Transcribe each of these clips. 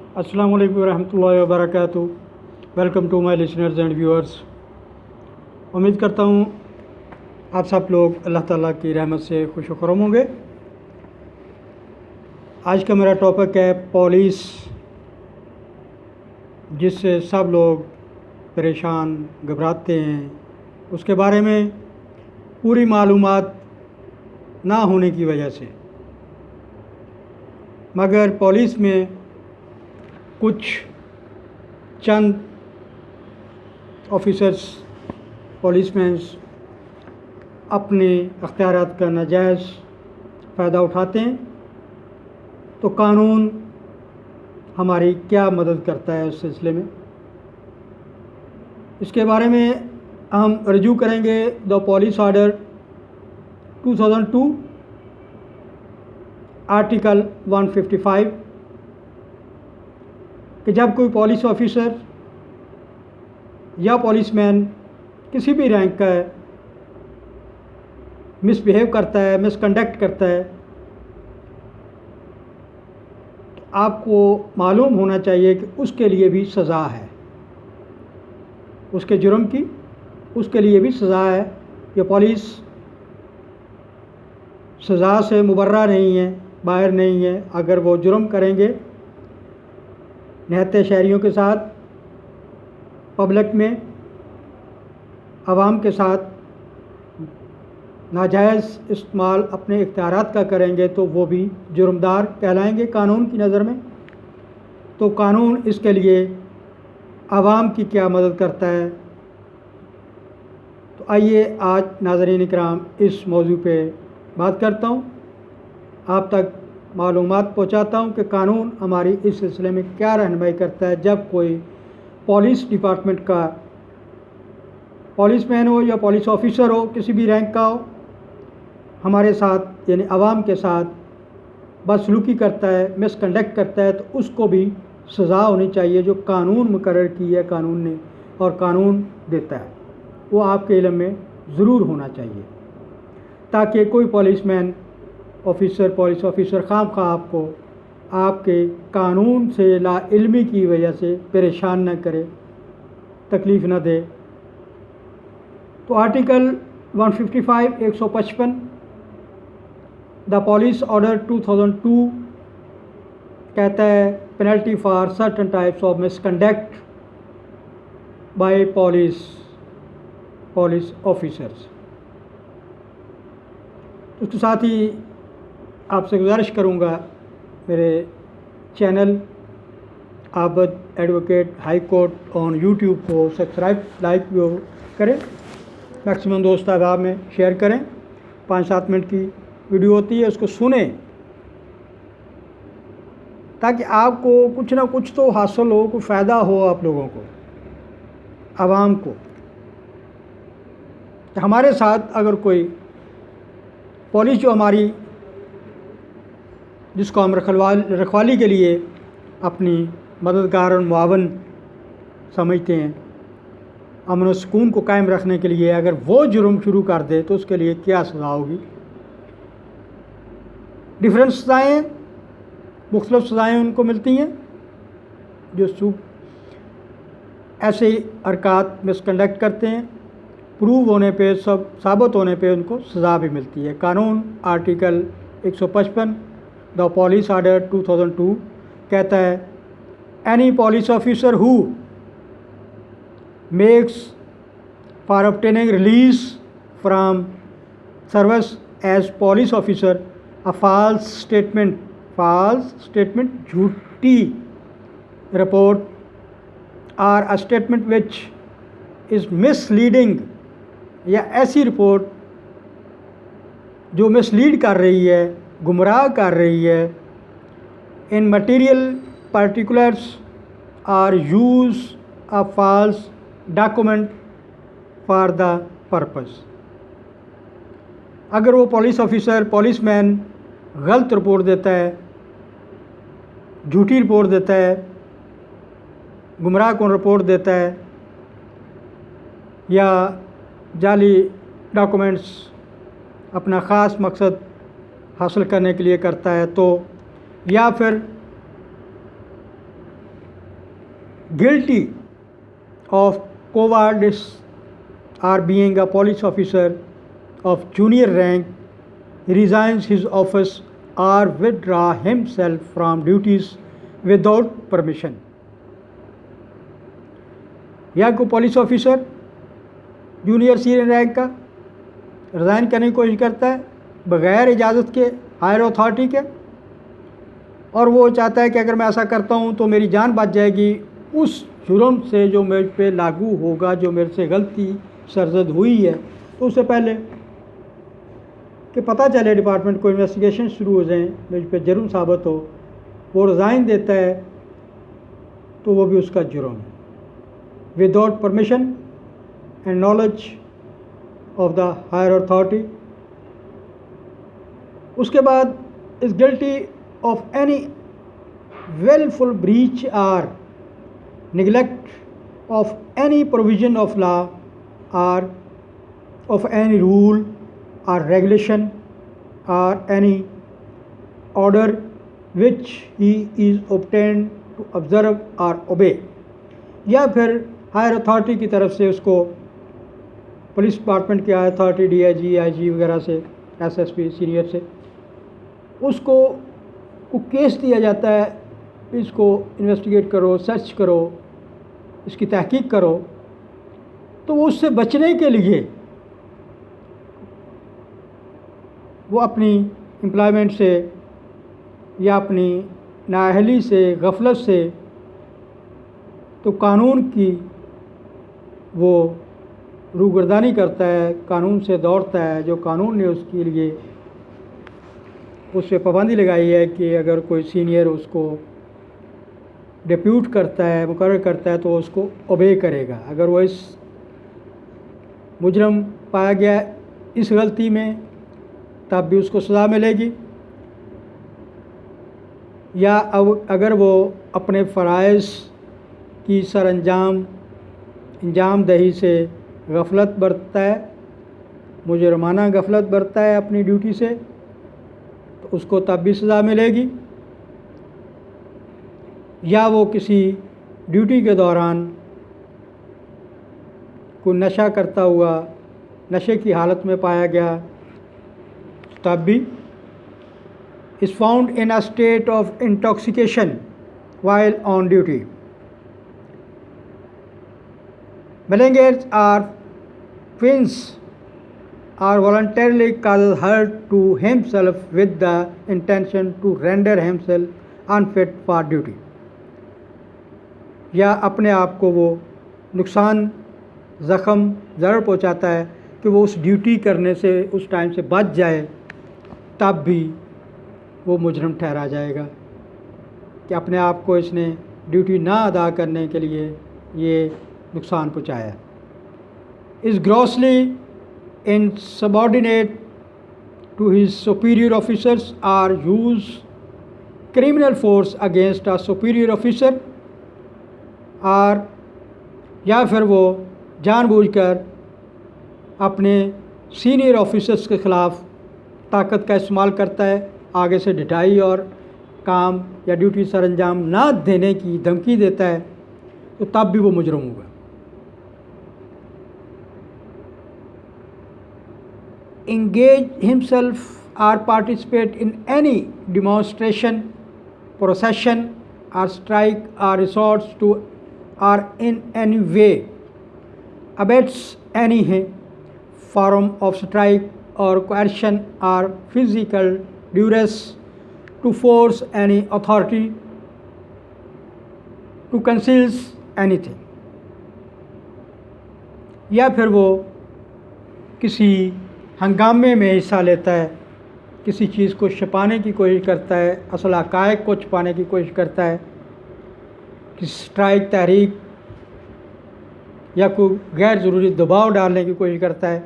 अस्सलाम वालेकुम रहमतुल्लाहि व बरकातुहू। Welcome to my listeners and viewers. उम्मीद करता हूँ आप सब लोग अल्लाह ताला की रहमत से खुश खुर्रम होंगे। आज का मेरा टॉपिक है पुलिस, जिससे सब लोग परेशान घबराते हैं। उसके बारे में पूरी मालूमात ना होने की वजह से, मगर पुलिस में कुछ चंद ऑफिसर्स, पुलिसमैन अपने अख्तियारात का नाजायज़ फ़ायदा उठाते हैं। तो कानून हमारी क्या मदद करता है इस सिलसिले में, इसके बारे में हम रजू करेंगे द पुलिस ऑर्डर 2002 आर्टिकल 155 कि जब कोई पुलिस ऑफिसर या पुलिसमैन किसी भी रैंक का है मिसबिहेव करता है, मिसकंडक्ट करता है, तो आपको मालूम होना चाहिए कि उसके लिए भी सज़ा है, उसके जुर्म की उसके लिए भी सज़ा है। ये पुलिस सज़ा से मुबर्रा नहीं है, बाहर नहीं है। अगर वो जुर्म करेंगे निहत्ते शहरियों के साथ, पब्लिक में, आवाम के साथ नाजायज़ इस्तेमाल अपने इख्तियारात का करेंगे तो वो भी जुर्मदार कहलाएंगे कानून की नज़र में। तो कानून इसके लिए आवाम की क्या मदद करता है, तो आइए आज नाज़रीन इकराम इस मौजू पे बात करता हूँ, आप तक मालूमात पहुँचाता हूँ कि कानून हमारी इस सिलसिले में क्या रहनुमाई करता है। जब कोई पुलिस डिपार्टमेंट का पुलिसमैन हो या पुलिस ऑफिसर हो, किसी भी रैंक का हो, हमारे साथ यानी आवाम के साथ बदसलूकी करता है, मिसकंडक्ट करता है, तो उसको भी सज़ा होनी चाहिए जो कानून मुकर्रर की है कानून ने और कानून देता है, वो आपके इल्म में ज़रूर होना चाहिए, ताकि कोई पुलिसमैन ऑफिसर, पुलिस ऑफिसर खामखा आपको आपके कानून से लाइल्मी की वजह से परेशान न करे, तकलीफ़ न दे। तो आर्टिकल 155 155 द पुलिस ऑर्डर 2002 कहता है penalty for certain types of misconduct by police officers. उसके साथ ही आपसे गुजारिश करूंगा मेरे channel Abad advocate high court on YouTube को सब्सक्राइब, लाइक भी करें, मैक्सिमम दोस्त अहबाब में शेयर करें। 5-7 मिनट की वीडियो होती है, उसको सुने ताकि आपको कुछ ना कुछ तो हासिल हो, कुछ फ़ायदा हो आप लोगों को, आवाम को। हमारे साथ अगर कोई पुलिस जो हमारी, जिसको हम रखवाली के लिए अपनी मददगार और मुआवन समझते हैं, अमन और सुकून को कायम रखने के लिए, अगर वो जुर्म शुरू कर दे तो उसके लिए क्या सज़ा होगी। डिफरेंट सज़ाएँ, मुख्तलिफ़ सज़ाएँ उनको मिलती हैं जो ऐसे हरकत मिसकंडक्ट करते हैं, प्रूव होने पे, सब साबित होने पे उनको सज़ा भी मिलती है। कानून आर्टिकल 155 द पुलिस ऑर्डर 2002 कहता है any police officer who makes for obtaining release from service as police officer a false statement, झूठी रिपोर्ट और a statement which is misleading, या ऐसी रिपोर्ट जो मिसलीड कर रही है, गुमराह कर रही है, इन material particulars or use a false document for the purpose। अगर वो पुलिस ऑफिसर, पुलिसमैन गलत रिपोर्ट देता है, झूठी रिपोर्ट देता है, गुमराह कौन रिपोर्ट देता है, या जाली डॉक्यूमेंट्स अपना ख़ास मकसद हासिल करने के लिए करता है, तो या फिर guilty of cowardice or being a police officer of junior rank, resigns his office or withdraw himself from duties without permission. या कोई police officer junior senior rank का रिज़ाइन करने की कोशिश करता है बग़ैर इजाज़त के, हायर अथॉरिटी के, और वो चाहता है कि अगर मैं ऐसा करता हूँ तो मेरी जान बच जाएगी उस जुर्म से जो मेरे पे लागू होगा, जो मेरे से गलती सरजद हुई है। तो उससे पहले कि पता चले डिपार्टमेंट को, इन्वेस्टिगेशन शुरू हो जाए, मेरे पे जुर्म साबित हो, वो रिज़ाइन देता है तो वो भी उसका जुर्म है, without permission and knowledge of the higher authority. उसके बाद is guilty of any willful breach or neglect of any provision of law or of any rule or regulation or any order which he is obtained to observe or obey, या फिर higher authority की तरफ से उसको police department की authority DIG IG वगैरह से, SSP senior से उसको केस दिया जाता है, इसको इन्वेस्टिगेट करो, सर्च करो, इसकी तहकीक करो, तो उससे बचने के लिए वो अपनी एम्प्लॉयमेंट से या अपनी नाअहली से, गफलत से, तो कानून की वो रूगर्दानी करता है, कानून से दौड़ता है। जो कानून ने उसके लिए उस पर पाबंदी लगाई है कि अगर कोई सीनियर उसको डिप्यूट करता है, मुकर्रर करता है, तो उसको ओबे करेगा। अगर वो इस मुजरम पाया गया इस गलती में, तब भी उसको सज़ा मिलेगी, या अगर वो अपने फ़राइज़ की अंजाम दही से गफलत बरतता है, मुजरमाना गफलत बरतता है अपनी ड्यूटी से, तो उसको तब भी सज़ा मिलेगी, या वो किसी ड्यूटी के दौरान कोई नशा करता हुआ नशे की हालत में पाया गया, तब भी is found in a state of intoxication while on duty. Malingerers or twins or voluntarily causes hurt to himself with the intention to render himself unfit for duty, या अपने आप को वो नुकसान, ज़ख़म, ज़रर पहुँचाता है कि वो उस ड्यूटी करने से, उस टाइम से बच जाए, तब भी वो मुजरम ठहरा जाएगा कि अपने आप को इसने ड्यूटी ना अदा करने के लिए ये नुकसान पहुँचाया। Is grossly insubordinate to his superior officers or use criminal force against a superior officer, और या फिर वो जानबूझकर अपने सीनियर ऑफिसर्स के ख़िलाफ़ ताकत का इस्तेमाल करता है, आगे से ढिठाई और काम या ड्यूटी सर अंजाम ना देने की धमकी देता है, तो तब भी वो मुजरम होगा। Engage himself or participate in any demonstration, procession or strike or resorts to or in any way abets any form of strike or coercion or physical duress to force any authority to conceal anything, या फिर वो किसी हंगामे में हिस्सा लेता है, किसी चीज़ को छिपाने की कोशिश करता है, असल हक़ाइक़ को छिपाने की कोशिश करता है, किसी स्ट्राइक, तहरीक या कोई गैर ज़रूरी दबाव डालने की कोशिश करता है,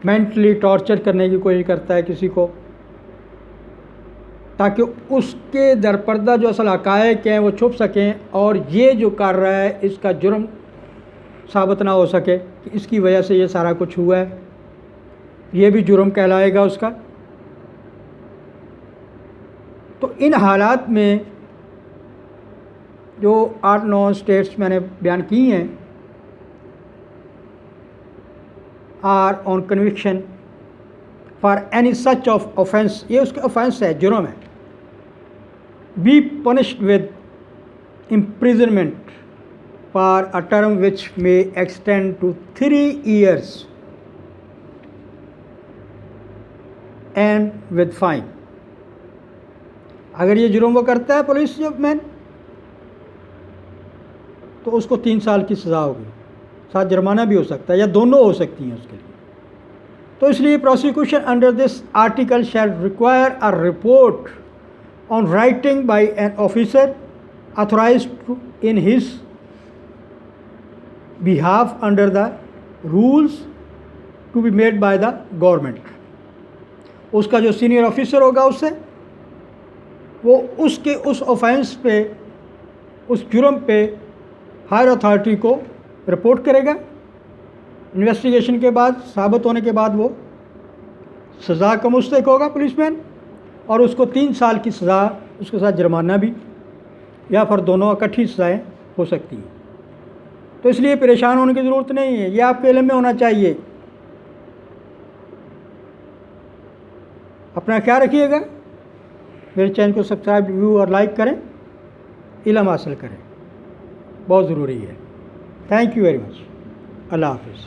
मेंटली टॉर्चर करने की कोशिश करता है किसी को, ताकि उसके दरपर्दा जो असल हक़ाइक़ हैं वो छुप सकें और ये जो कर रहा है इसका जुर्म साबित ना हो सके कि इसकी वजह से ये सारा कुछ हुआ है, ये भी जुर्म कहलाएगा उसका। तो इन हालात में جو 8-9 اسٹیٹس میں نے بیان کی ہیں are on conviction for any such of offence, یہ اس کا آفینس ہے، جرم ہے، be punished with imprisonment for a term which may extend to 3 years and with fine. اگر یہ جرم وہ کرتا ہے پولیس مین تو اس کو 3 سال کی سزا ہوگی، ساتھ جرمانہ بھی ہو سکتا ہے یا دونوں ہو سکتی ہیں اس کے لیے. تو اس لیے prosecution under this article shall require a report on writing by an officer authorized in his behalf under the rules to be made by the government. اس کا جو سینئر آفیسر ہوگا اس سے وہ اس کے اس آفینس پہ، اس جرم پہ ہائر اتھارٹی کو رپورٹ کرے گا. انویسٹیگیشن کے بعد، ثابت ہونے کے بعد وہ سزا کا مستحق ہوگا پولیس مین، اور اس کو 3 سال کی سزا، اس کے ساتھ جرمانہ بھی، یا پھر دونوں اکٹھی سزائیں ہو سکتی ہیں. تو اس لیے پریشان ہونے کی ضرورت نہیں ہے، یہ آپ کے علم میں ہونا چاہیے. اپنا خیال رکھیے گا، میرے چینل کو سبسکرائب، ویو اور لائک کریں، علم حاصل کریں، بہت ضروری ہے. Thank you very much. Allah حافظ.